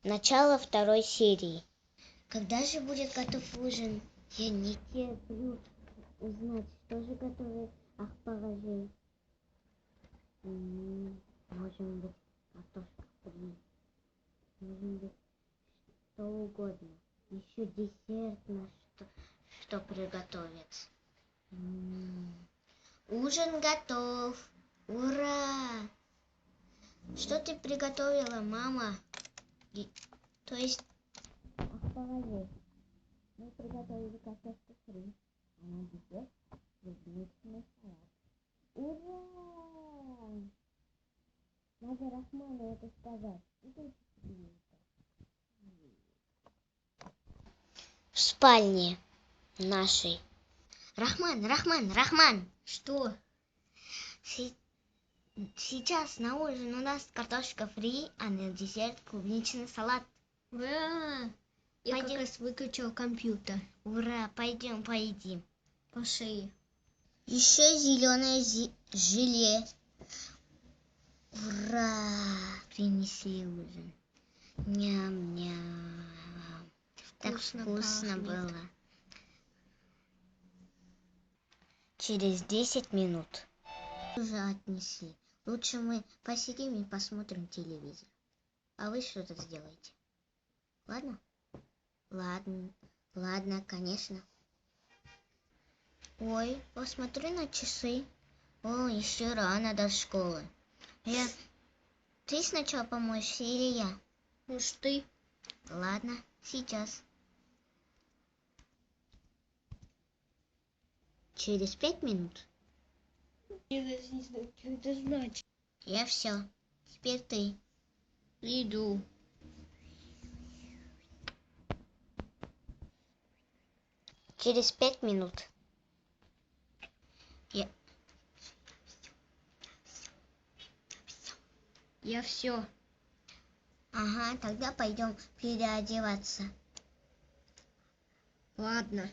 Начало второй серии. Когда же будет готов ужин? Я не терплю узнать, что же готовит Ахпаразель. Может быть, картошка фри. Может быть, что угодно. Еще десерт на что приготовить. Ужин готов. Ура! Что ты приготовила, мама? То есть, Ахпаразель. Мы приготовили картошку фри. А на десерт клубничный салат. Ура! Надо Рахману это сказать. В спальне нашей. Рахман! Что? Сейчас на ужин у нас картошка фри, а на десерт клубничный салат. Ура! Я как раз выключил компьютер. Ура, пойдем поедим. Пошли. Еще зеленое желе. Ура! Принесли ужин. Ням-ням. Так вкусно было. Через 10 минут. Уже отнесли. Лучше мы посидим и посмотрим телевизор. А вы что-то сделаете. Ладно? Ладно, конечно. Ой, посмотри на часы. О, еще рано до школы. Ты сначала помоешься или я? Может, ты? Ладно, сейчас. Через 5 минут. Я даже не знаю, что это значит. Я все. Теперь ты. Иду. Через 5 минут. Я все. Ага, тогда пойдем переодеваться. Ладно.